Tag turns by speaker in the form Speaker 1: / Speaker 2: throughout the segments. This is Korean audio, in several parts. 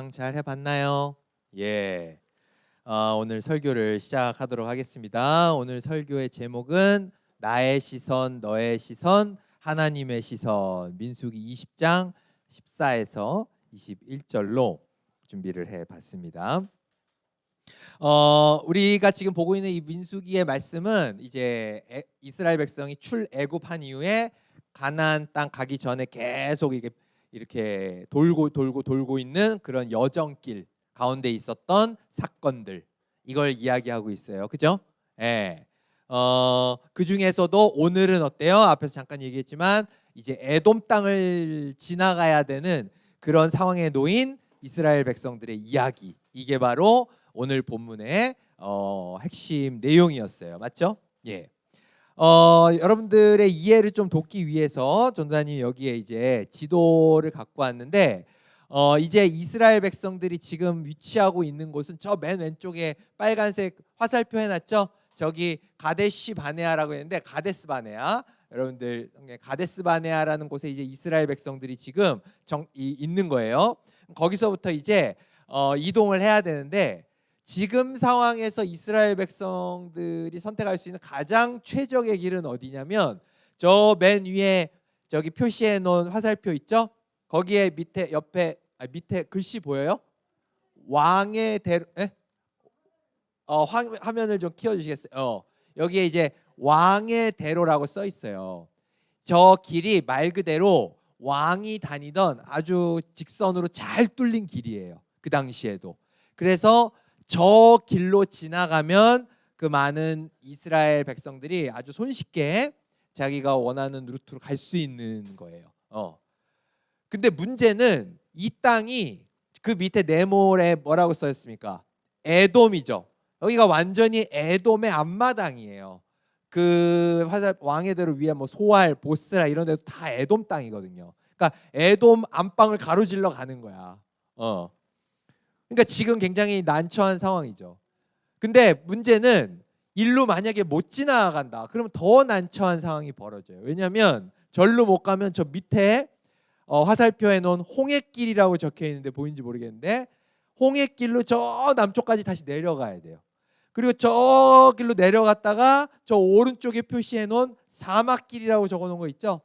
Speaker 1: 묵상 잘 해봤나요? 예. 오늘 설교를 시작하도록 하겠습니다. 오늘 설교의 제목은 나의 시선, 너의 시선, 하나님의 시선. 민수기 20장 14에서 21절로 준비를 해봤습니다. 우리가 지금 보고 있는 이 민수기의 말씀은 이제 이스라엘 백성이 출애굽한 이후에 가나안 땅 가기 전에 계속 이렇게 돌고 있는 그런 여정길 가운데 있었던 사건들, 이걸 이야기하고 있어요. 그죠? 예. 그 중에서도 오늘은 어때요? 앞에서 잠깐 얘기했지만 이제 에돔 땅을 지나가야 되는 그런 상황에 놓인 이스라엘 백성들의 이야기, 이게 바로 오늘 본문의 핵심 내용이었어요. 맞죠? 예. 여러분들의 이해를 좀 돕기 위해서 전도사님이 여기에 이제 지도를 갖고 왔는데, 이제 이스라엘 백성들이 지금 위치하고 있는 곳은 저 맨 왼쪽에 빨간색 화살표 해놨죠? 저기 가데시 바네아라고 했는데, 가데스 바네아, 여러분들 가데스 바네아라는 곳에 이제 이스라엘 백성들이 지금 있는 거예요. 거기서부터 이제 이동을 해야 되는데, 지금 상황에서 이스라엘 백성들이 선택할 수 있는 가장 최적의 길은 어디냐면 저 맨 위에 저기 표시해 놓은 화살표 있죠? 거기에 밑에 글씨 보여요? 왕의 대로. 화면을 좀 키워주시겠어요? 여기에 이제 왕의 대로라고 써 있어요. 저 길이 말 그대로 왕이 다니던 아주 직선으로 잘 뚫린 길이에요. 그 당시에도. 그래서 저 길로 지나가면 그 많은 이스라엘 백성들이 아주 손쉽게 자기가 원하는 루트로 갈 수 있는 거예요. 근데 문제는 이 땅이 그 밑에 네모에 뭐라고 써 있습니까? 에돔이죠. 여기가 완전히 에돔의 앞마당이에요. 그 왕의 대로 위에 뭐 소알, 보스라 이런 데도 다 에돔 땅이거든요. 그러니까 에돔 안방을 가로질러 가는 거야. 그러니까 지금 굉장히 난처한 상황이죠. 근데 문제는 일로 만약에 못 지나간다, 그러면 더 난처한 상황이 벌어져요. 왜냐하면 절로 못 가면 저 밑에 화살표에 놓은 홍해길이라고 적혀 있는데 보이는지 모르겠는데, 홍해길로 저 남쪽까지 다시 내려가야 돼요. 그리고 저 길로 내려갔다가 저 오른쪽에 표시해 놓은 사막길이라고 적어 놓은 거 있죠?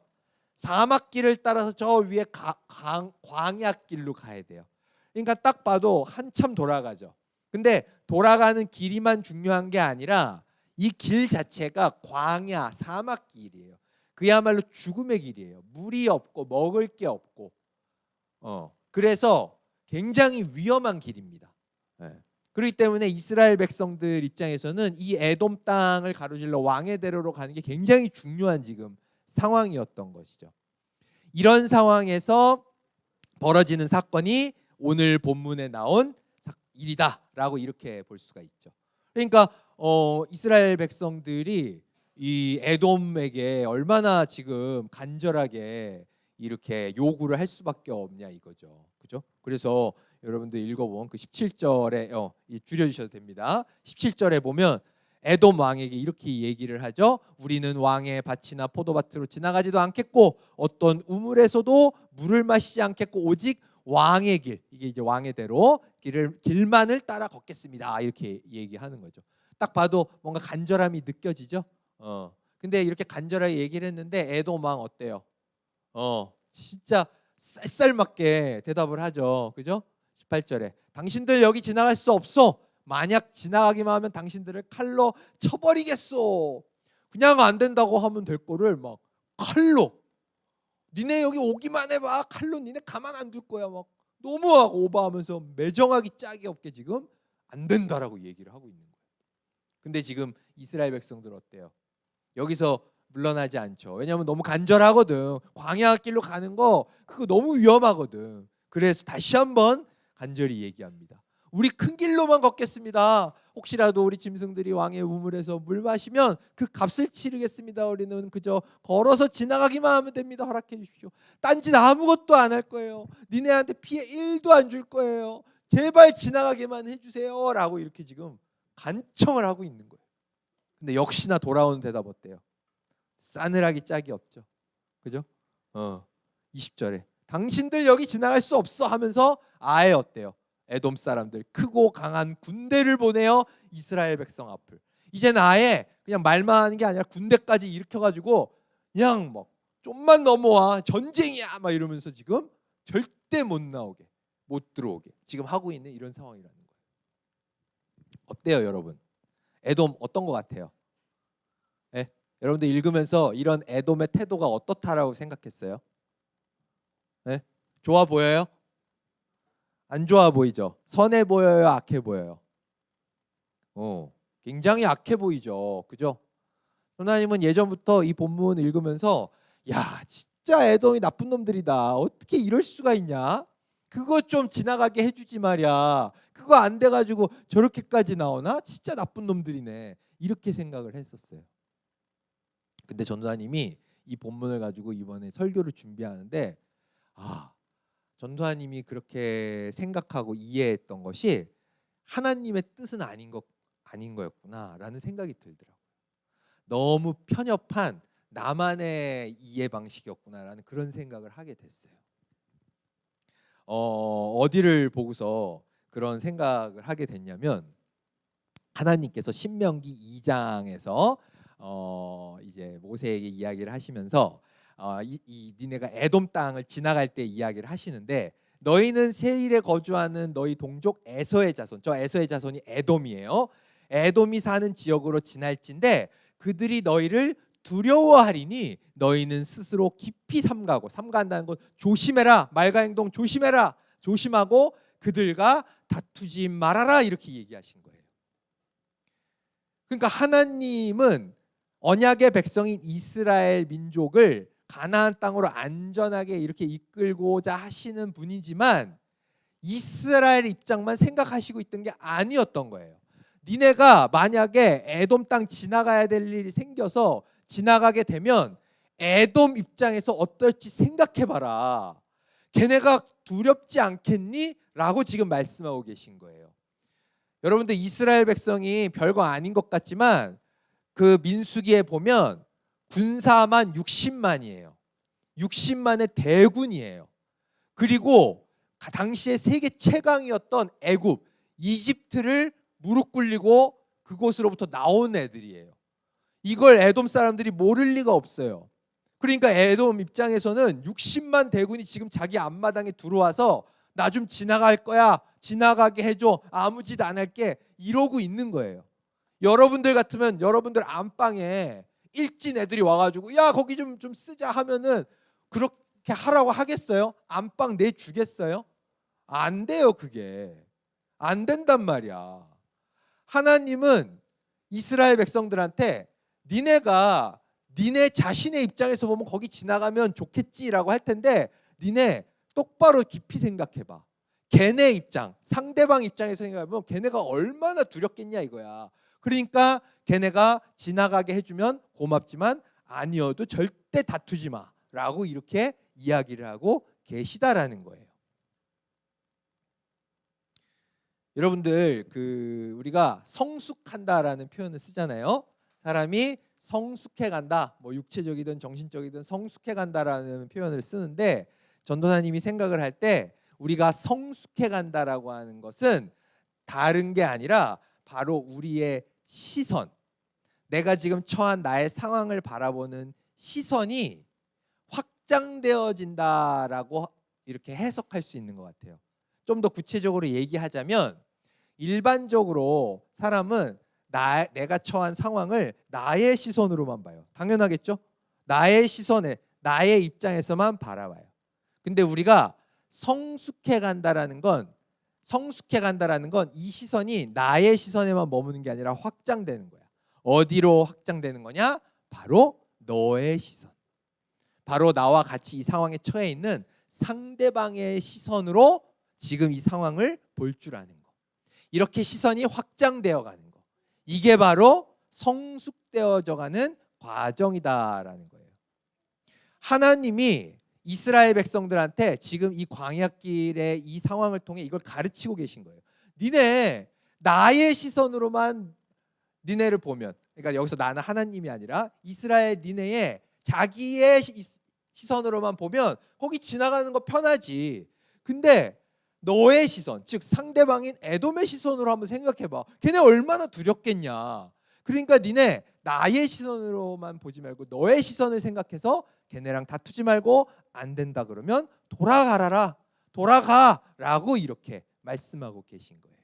Speaker 1: 사막길을 따라서 저 위에 광야길로 가야 돼요. 그러니까 딱 봐도 한참 돌아가죠. 근데 돌아가는 길이만 중요한 게 아니라 이 길 자체가 광야, 사막길이에요. 그야말로 죽음의 길이에요. 물이 없고 먹을 게 없고, 그래서 굉장히 위험한 길입니다. 그렇기 때문에 이스라엘 백성들 입장에서는 이 에돔 땅을 가로질러 왕의 대로로 가는 게 굉장히 중요한 지금 상황이었던 것이죠. 이런 상황에서 벌어지는 사건이 오늘 본문에 나온 일이다라고 이렇게 볼 수가 있죠. 그러니까 이스라엘 백성들이 이 에돔에게 얼마나 지금 간절하게 이렇게 요구를 할 수밖에 없냐 이거죠. 그죠? 그래서 여러분들 읽어본 그 17절에 줄여주셔도 됩니다. 17절에 보면 에돔 왕에게 이렇게 얘기를 하죠. 우리는 왕의 밭이나 포도밭으로 지나가지도 않겠고 어떤 우물에서도 물을 마시지 않겠고 오직 왕의 길, 이게 이제 왕의 대로 길만을 따라 걷겠습니다. 이렇게 얘기하는 거죠. 딱 봐도 뭔가 간절함이 느껴지죠. 근데 이렇게 간절하게 얘기를 했는데 에돔 왕 어때요? 진짜 쌀쌀맞게 대답을 하죠. 그죠? 18절에 당신들 여기 지나갈 수 없어. 만약 지나가기만 하면 당신들을 칼로 쳐버리겠소. 그냥 안 된다고 하면 될 거를 막 칼로, 니네 여기 오기만 해봐, 칼로 니네 가만 안 둘 거야, 막 너무하고 오버하면서 매정하기 짝이 없게 지금 안 된다라고 얘기를 하고 있는 거예요. 근데 지금 이스라엘 백성들 어때요? 여기서 물러나지 않죠. 왜냐하면 너무 간절하거든. 광야 길로 가는 거 그거 너무 위험하거든. 그래서 다시 한번 간절히 얘기합니다. 우리 큰 길로만 걷겠습니다. 혹시라도 우리 짐승들이 왕의 우물에서 물 마시면 그 값을 치르겠습니다. 우리는 그저 걸어서 지나가기만 하면 됩니다. 허락해 주십시오. 딴짓 아무것도 안 할 거예요. 니네한테 피해 1도 안 줄 거예요. 제발 지나가게만 해주세요. 라고 이렇게 지금 간청을 하고 있는 거예요. 근데 역시나 돌아오는 대답 어때요? 싸늘하기 짝이 없죠. 그죠? 20절에 당신들 여기 지나갈 수 없어 하면서 아예 어때요? 에돔 사람들 크고 강한 군대를 보내어 이스라엘 백성 앞을 이제는 아예 그냥 말만 하는 게 아니라 군대까지 일으켜가지고 그냥 뭐 좀만 넘어와 전쟁이야 막 이러면서 지금 절대 못 나오게 못 들어오게 지금 하고 있는 이런 상황이라는 거예요. 어때요, 여러분? 에돔 어떤 것 같아요? 예? 여러분들 읽으면서 이런 에돔의 태도가 어떻다라고 생각했어요? 예? 좋아 보여요? 안 좋아 보이죠? 선해 보여요? 악해 보여요? 굉장히 악해 보이죠. 그죠? 하나님은 예전부터 이 본문 읽으면서 야, 진짜 에돔이 나쁜 놈들이다. 어떻게 이럴 수가 있냐? 그거 좀 지나가게 해주지 말이야. 그거 안 돼가지고 저렇게까지 나오나? 진짜 나쁜 놈들이네. 이렇게 생각을 했었어요. 근데 전도사님이 이 본문을 가지고 이번에 설교를 준비하는데 전도사님이 그렇게 생각하고 이해했던 것이 하나님의 뜻은 아닌 거였구나라는 생각이 들더라고요. 너무 편협한 나만의 이해 방식이었구나라는 그런 생각을 하게 됐어요. 어디를 보고서 그런 생각을 하게 됐냐면 하나님께서 신명기 2장에서 이제 모세에게 이야기를 하시면서 니네가 에돔 땅을 지나갈 때 이야기를 하시는데 너희는 세일에 거주하는 너희 동족 에서의 자손, 저 에서의 자손이 에돔이에요. 에돔이 사는 지역으로 지날진데 그들이 너희를 두려워하리니 너희는 스스로 깊이 삼가한다는 건 조심해라, 말과 행동 조심해라, 조심하고 그들과 다투지 말아라 이렇게 얘기하신 거예요. 그러니까 하나님은 언약의 백성인 이스라엘 민족을 가나안 땅으로 안전하게 이렇게 이끌고자 하시는 분이지만 이스라엘 입장만 생각하시고 있던 게 아니었던 거예요. 니네가 만약에 에돔 땅 지나가야 될 일이 생겨서 지나가게 되면 에돔 입장에서 어떨지 생각해봐라. 걔네가 두렵지 않겠니? 라고 지금 말씀하고 계신 거예요. 여러분들 이스라엘 백성이 별거 아닌 것 같지만 그 민수기에 보면 군사만 60만이에요. 60만의 대군이에요. 그리고 당시에 세계 최강이었던 애굽, 이집트를 무릎 꿇리고 그곳으로부터 나온 애들이에요. 이걸 에돔 사람들이 모를 리가 없어요. 그러니까 에돔 입장에서는 60만 대군이 지금 자기 앞마당에 들어와서 나 좀 지나갈 거야, 지나가게 해줘, 아무 짓 안 할게 이러고 있는 거예요. 여러분들 같으면 여러분들 안방에 일진 애들이 와가지고 야 거기 좀 쓰자 하면은 그렇게 하라고 하겠어요? 안방 내주겠어요? 안 돼요. 그게 안 된단 말이야. 하나님은 이스라엘 백성들한테 니네가 니네 자신의 입장에서 보면 거기 지나가면 좋겠지라고 할 텐데 니네 똑바로 깊이 생각해봐. 걔네 입장, 상대방 입장에서 생각하면 걔네가 얼마나 두렵겠냐 이거야. 그러니까 걔네가 지나가게 해주면 고맙지만 아니어도 절대 다투지 마라고 이렇게 이야기를 하고 계시다라는 거예요. 여러분들 우리가 성숙한다라는 표현을 쓰잖아요. 사람이 성숙해 간다, 뭐 육체적이든 정신적이든 성숙해 간다라는 표현을 쓰는데 전도사님이 생각을 할 때 우리가 성숙해 간다라고 하는 것은 다른 게 아니라 바로 우리의 시선, 내가 지금 처한 나의 상황을 바라보는 시선이 확장되어진다라고 이렇게 해석할 수 있는 것 같아요. 좀 더 구체적으로 얘기하자면 일반적으로 사람은 내가 처한 상황을 나의 시선으로만 봐요. 당연하겠죠? 나의 시선에 나의 입장에서만 바라봐요. 근데 우리가 성숙해 간다라는 건 이 시선이 나의 시선에만 머무는 게 아니라 확장되는 거야. 어디로 확장되는 거냐? 바로 너의 시선. 바로 나와 같이 이 상황에 처해 있는 상대방의 시선으로 지금 이 상황을 볼 줄 아는 거. 이렇게 시선이 확장되어 가는 거. 이게 바로 성숙되어져 가는 과정이다라는 거예요. 하나님이 이스라엘 백성들한테 지금 이 광야길의 이 상황을 통해 이걸 가르치고 계신 거예요. 니네 나의 시선으로만 니네를 보면, 그러니까 여기서 나는 하나님이 아니라 이스라엘 니네의 자기의 시선으로만 보면 거기 지나가는 거 편하지. 근데 너의 시선, 즉 상대방인 에돔의 시선으로 한번 생각해봐. 걔네 얼마나 두렵겠냐. 그러니까 니네 나의 시선으로만 보지 말고 너의 시선을 생각해서 걔네랑 다투지 말고 안 된다 그러면 돌아가라고 이렇게 말씀하고 계신 거예요.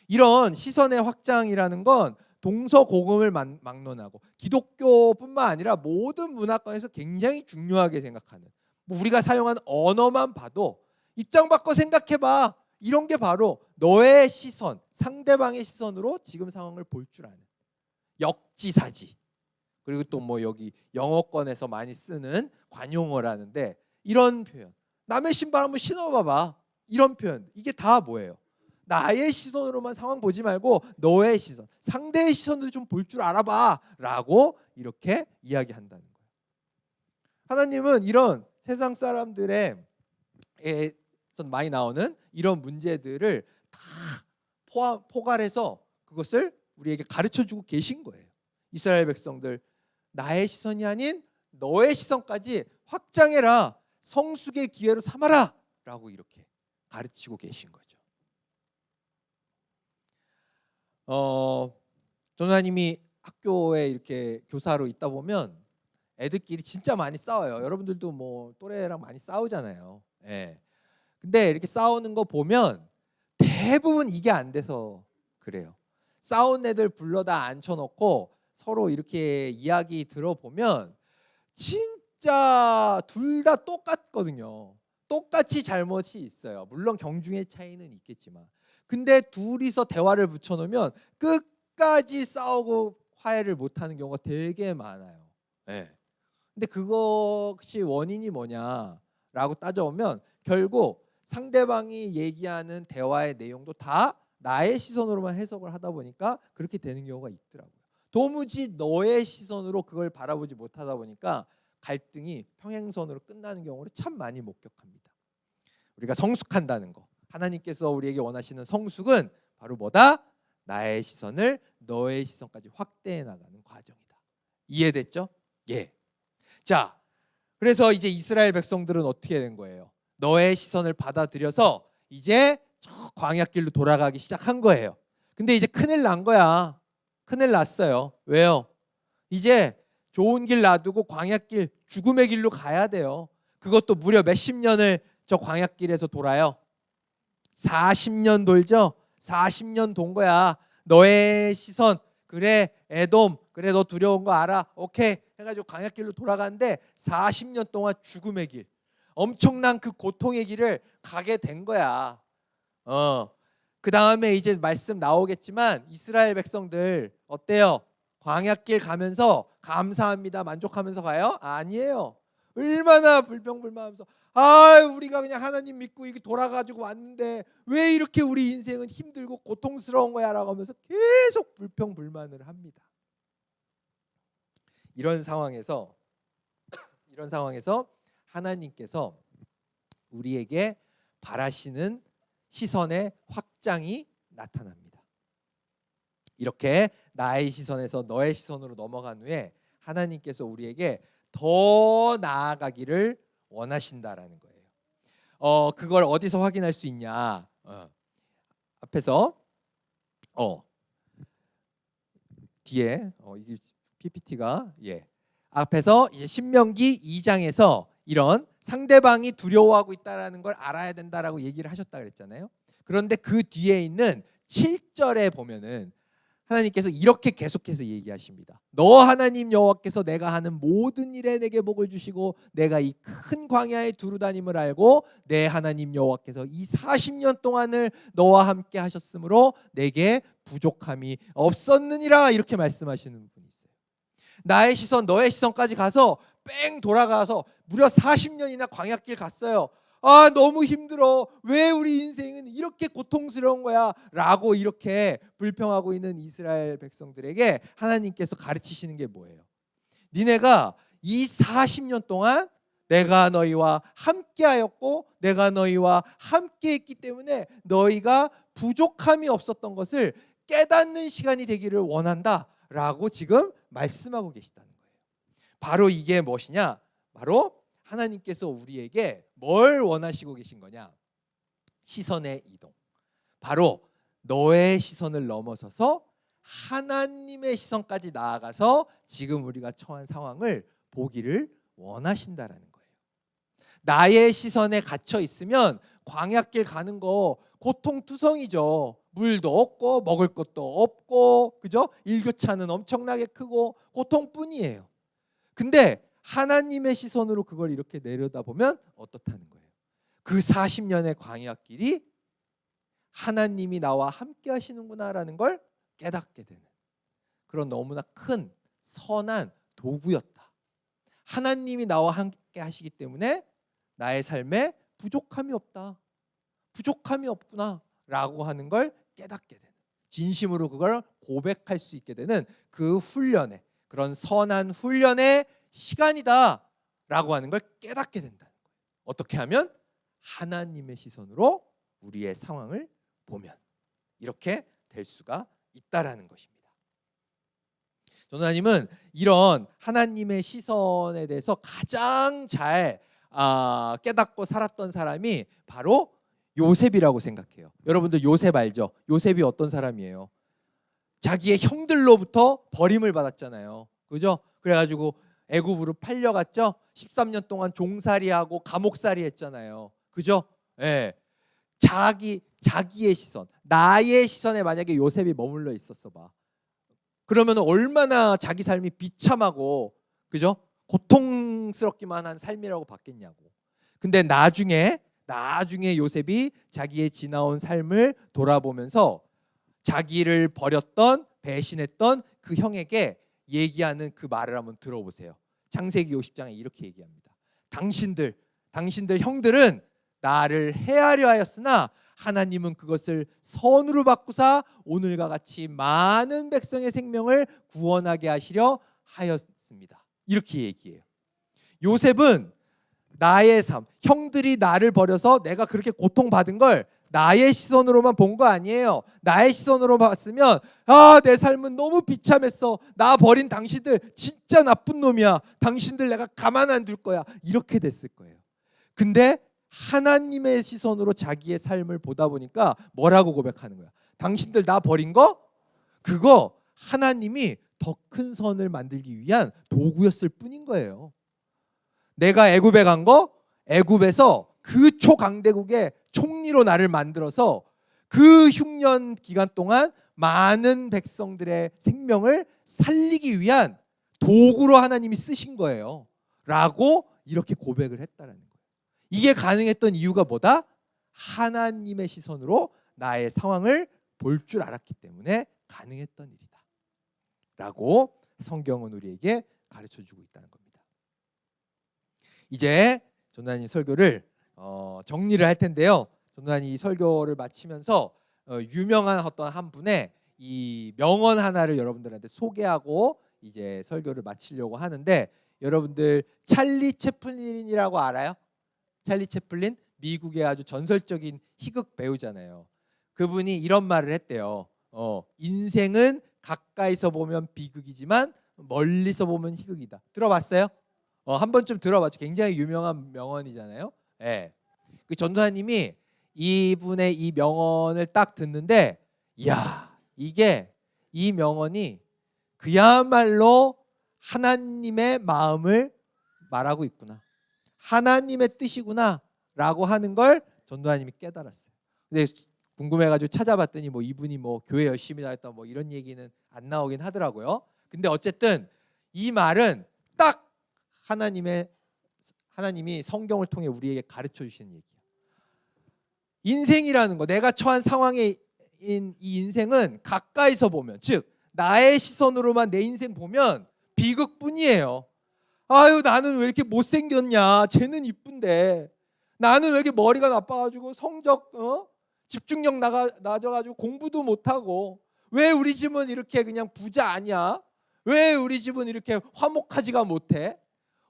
Speaker 1: 이런 시선의 확장이라는 건 동서고금을 막론하고 기독교뿐만 아니라 모든 문화권에서 굉장히 중요하게 생각하는, 뭐 우리가 사용하는 언어만 봐도 입장 바꿔 생각해봐. 이런 게 바로 너의 시선, 상대방의 시선으로 지금 상황을 볼 줄 아는 역지사지. 그리고 또 뭐 여기 영어권에서 많이 쓰는 관용어라는데 이런 표현, 남의 신발 한번 신어봐봐. 이런 표현, 이게 다 뭐예요? 나의 시선으로만 상황 보지 말고 너의 시선, 상대의 시선도 좀 볼 줄 알아봐 라고 이렇게 이야기한다는 거예요. 하나님은 이런 세상 사람들의 많이 나오는 이런 문제들을 다 포괄해서 그것을 우리에게 가르쳐주고 계신 거예요. 이스라엘 백성들, 나의 시선이 아닌 너의 시선까지 확장해라, 성숙의 기회로 삼아라 라고 이렇게 가르치고 계신 거죠. 전우님이 학교에 이렇게 교사로 있다 보면 애들끼리 진짜 많이 싸워요. 여러분들도 뭐 또래랑 많이 싸우잖아요. 예. 근데 이렇게 싸우는 거 보면 대부분 이게 안 돼서 그래요. 싸운 애들 불러다 앉혀놓고 서로 이렇게 이야기 들어보면 진짜 둘 다 똑같거든요. 똑같이 잘못이 있어요. 물론 경중의 차이는 있겠지만, 근데 둘이서 대화를 붙여놓으면 끝까지 싸우고 화해를 못하는 경우가 되게 많아요. 네. 근데 그것이 원인이 뭐냐라고 따져보면 결국 상대방이 얘기하는 대화의 내용도 다 나의 시선으로만 해석을 하다 보니까 그렇게 되는 경우가 있더라고요. 도무지 너의 시선으로 그걸 바라보지 못하다 보니까 갈등이 평행선으로 끝나는 경우를 참 많이 목격합니다. 우리가 성숙한다는 거, 하나님께서 우리에게 원하시는 성숙은 바로 뭐다? 나의 시선을 너의 시선까지 확대해 나가는 과정이다. 이해됐죠? 예. 자, 그래서 이제 이스라엘 백성들은 어떻게 된 거예요? 너의 시선을 받아들여서 이제 저 광야길로 돌아가기 시작한 거예요. 근데 이제 큰일 난 거야. 큰일 났어요. 왜요? 이제 좋은 길 놔두고 광야길, 죽음의 길로 가야 돼요. 그것도 무려 몇십 년을 저 광야길에서 돌아요. 40년 돌죠. 40년 돈 거야. 너의 시선, 그래 에돔, 그래 너 두려운 거 알아, 오케이 해가지고 광야길로 돌아가는데 40년 동안 죽음의 길, 엄청난 그 고통의 길을 가게 된 거야. 그 다음에 이제 말씀 나오겠지만 이스라엘 백성들 어때요? 광야길 가면서 감사합니다, 만족하면서 가요? 아니에요. 얼마나 불평불만하면서 우리가 그냥 하나님 믿고 이게 돌아가지고 왔는데 왜 이렇게 우리 인생은 힘들고 고통스러운 거야 라고 하면서 계속 불평불만을 합니다. 이런 상황에서 하나님께서 우리에게 바라시는 시선의 확장이 나타납니다. 이렇게 나의 시선에서 너의 시선으로 넘어간 후에 하나님께서 우리에게 더 나아가기를 원하신다라는 거예요. 그걸 어디서 확인할 수 있냐? 앞에서 뒤에 이게 PPT가 앞에서 이제 신명기 2장에서 이런 상대방이 두려워하고 있다라는 걸 알아야 된다라고 얘기를 하셨다 그랬잖아요. 그런데 그 뒤에 있는 7절에 보면은 하나님께서 이렇게 계속해서 얘기하십니다. 너 하나님 여호와께서 내가 하는 모든 일에 내게 복을 주시고 내가 이 큰 광야에 두루 다님을 알고 내 하나님 여호와께서 이 40년 동안을 너와 함께 하셨으므로 내게 부족함이 없었느니라, 이렇게 말씀하시는 분이 있어요. 나의 시선 너의 시선까지 가서 뺑 돌아가서 무려 40년이나 광야길 갔어요. 너무 힘들어. 왜 우리 인생은 이렇게 고통스러운 거야? 라고 이렇게 불평하고 있는 이스라엘 백성들에게 하나님께서 가르치시는 게 뭐예요? 니네가 이 40년 동안 내가 너희와 함께하였고 내가 너희와 함께했기 때문에 너희가 부족함이 없었던 것을 깨닫는 시간이 되기를 원한다 라고 지금 말씀하고 계시다는 거예요. 바로 이게 무엇이냐? 바로 하나님께서 우리에게 뭘 원하시고 계신 거냐? 시선의 이동. 바로 너의 시선을 넘어서서 하나님의 시선까지 나아가서 지금 우리가 처한 상황을 보기를 원하신다라는 거예요. 나의 시선에 갇혀 있으면 광야길 가는 거 고통투성이죠. 물도 없고 먹을 것도 없고, 그죠? 일교차는 엄청나게 크고 고통뿐이에요. 근데 하나님의 시선으로 그걸 이렇게 내려다보면 어떻다는 거예요? 그 40년의 광야길이 하나님이 나와 함께 하시는구나라는 걸 깨닫게 되는 그런 너무나 큰 선한 도구였다. 하나님이 나와 함께 하시기 때문에 나의 삶에 부족함이 없다. 부족함이 없구나 라고 하는 걸 깨닫게 되는, 진심으로 그걸 고백할 수 있게 되는 그 훈련의, 그런 선한 훈련의 시간이다 라고 하는 걸 깨닫게 된다는 거예요. 어떻게 하면? 하나님의 시선으로 우리의 상황을 보면 이렇게 될 수가 있다라는 것입니다. 전도사님은 이런 하나님의 시선에 대해서 가장 잘 깨닫고 살았던 사람이 바로 요셉이라고 생각해요. 여러분들 요셉 알죠? 요셉이 어떤 사람이에요? 자기의 형들로부터 버림을 받았잖아요. 그죠? 그래가지고 애굽으로 팔려갔죠. 13년 동안 종살이하고 감옥살이 했잖아요. 그죠? 예. 자기의 시선, 나의 시선에 만약에 요셉이 머물러 있었어 봐. 그러면 얼마나 자기 삶이 비참하고, 그죠? 고통스럽기만 한 삶이라고 봤겠냐고. 근데 나중에 요셉이 자기의 지나온 삶을 돌아보면서 자기를 버렸던, 배신했던 그 형에게 얘기하는 그 말을 한번 들어보세요. 창세기 50장에 이렇게 얘기합니다. 당신들 형들은 나를 해하려 하였으나 하나님은 그것을 선으로 바꾸사 오늘과 같이 많은 백성의 생명을 구원하게 하시려 하였습니다. 이렇게 얘기해요. 요셉은 나의 삶, 형들이 나를 버려서 내가 그렇게 고통받은 걸 나의 시선으로만 본 거 아니에요. 나의 시선으로 봤으면 내 삶은 너무 비참했어. 나 버린 당신들 진짜 나쁜 놈이야. 당신들 내가 가만 안 둘 거야. 이렇게 됐을 거예요. 근데 하나님의 시선으로 자기의 삶을 보다 보니까 뭐라고 고백하는 거야? 당신들 나 버린 거? 그거 하나님이 더 큰 선을 만들기 위한 도구였을 뿐인 거예요. 내가 애굽에 간 거, 애굽에서 그 초강대국의 총리로 나를 만들어서 그 흉년 기간 동안 많은 백성들의 생명을 살리기 위한 도구로 하나님이 쓰신 거예요. 라고 이렇게 고백을 했다는 거예요. 이게 가능했던 이유가 뭐다? 하나님의 시선으로 나의 상황을 볼 줄 알았기 때문에 가능했던 일이다 라고 성경은 우리에게 가르쳐주고 있다는 겁니다. 이제 전도사님 설교를 정리를 할 텐데요. 전도사님 이 설교를 마치면서 유명한 어떤 한 분의 이 명언 하나를 여러분들한테 소개하고 이제 설교를 마치려고 하는데, 여러분들 찰리 채플린이라고 알아요? 찰리 채플린, 미국의 아주 전설적인 희극 배우잖아요. 그분이 이런 말을 했대요. 인생은 가까이서 보면 비극이지만 멀리서 보면 희극이다. 들어봤어요? 한 번쯤 들어봤죠. 굉장히 유명한 명언이잖아요. 예. 그 전도사님이 이분의 이 명언을 딱 듣는데, 이야, 이 명언이 그야말로 하나님의 마음을 말하고 있구나, 하나님의 뜻이구나 라고 하는 걸 전도사님이 깨달았어요. 근데 궁금해가지고 찾아봤더니 이분이 교회 열심히 다녔다 이런 얘기는 안 나오긴 하더라고요. 근데 어쨌든 이 말은 딱 하나님이 성경을 통해 우리에게 가르쳐 주시는 얘기예요. 인생이라는 거, 내가 처한 상황에 이 인생은 가까이서 보면, 즉 나의 시선으로만 내 인생 보면 비극뿐이에요. 아유, 나는 왜 이렇게 못생겼냐, 쟤는 이쁜데. 나는 왜 이렇게 머리가 나빠가지고 성적 집중력 낮아가지고 공부도 못하고. 왜 우리 집은 이렇게 그냥 부자 아니야? 왜 우리 집은 이렇게 화목하지가 못해?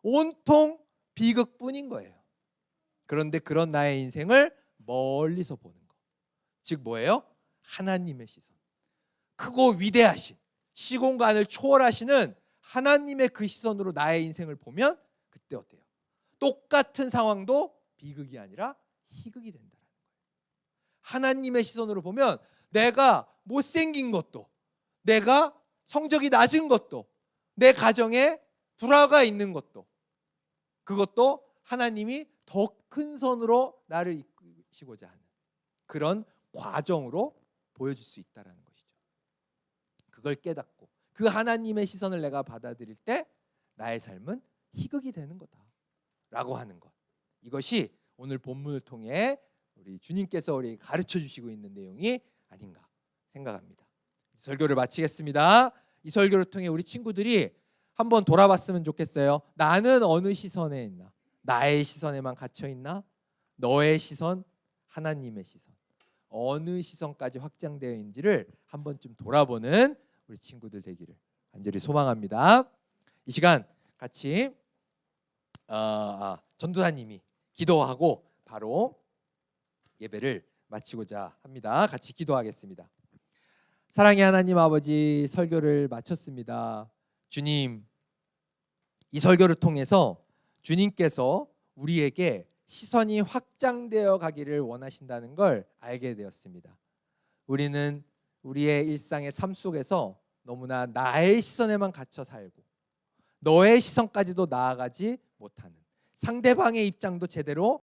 Speaker 1: 온통 비극뿐인 거예요. 그런데 그런 나의 인생을 멀리서 보는 거, 즉 뭐예요? 하나님의 시선, 크고 위대하신, 시공간을 초월하시는 하나님의 그 시선으로 나의 인생을 보면 그때 어때요? 똑같은 상황도 비극이 아니라 희극이 된다는 거예요. 하나님의 시선으로 보면 내가 못생긴 것도, 내가 성적이 낮은 것도, 내 가정에 불화가 있는 것도, 그것도 하나님이 더 큰 선으로 나를 이끄시고자 하는 그런 과정으로 보여줄 수 있다는 것이죠. 그걸 깨닫고 그 하나님의 시선을 내가 받아들일 때 나의 삶은 희극이 되는 거다라고 하는 것. 이것이 오늘 본문을 통해 우리 주님께서 우리에게 가르쳐 주시고 있는 내용이 아닌가 생각합니다. 이 설교를 마치겠습니다. 이 설교를 통해 우리 친구들이 한번 돌아봤으면 좋겠어요. 나는 어느 시선에 있나? 나의 시선에만 갇혀 있나? 너의 시선, 하나님의 시선, 어느 시선까지 확장되어 있는지를 한 번쯤 돌아보는 우리 친구들 되기를 간절히 소망합니다. 이 시간 같이 전도사님이 기도하고 바로 예배를 마치고자 합니다. 같이 기도하겠습니다. 사랑의 하나님 아버지, 설교를 마쳤습니다. 주님, 이 설교를 통해서 주님께서 우리에게 시선이 확장되어 가기를 원하신다는 걸 알게 되었습니다. 우리는 우리의 일상의 삶 속에서 너무나 나의 시선에만 갇혀 살고 너의 시선까지도 나아가지 못하는, 상대방의 입장도 제대로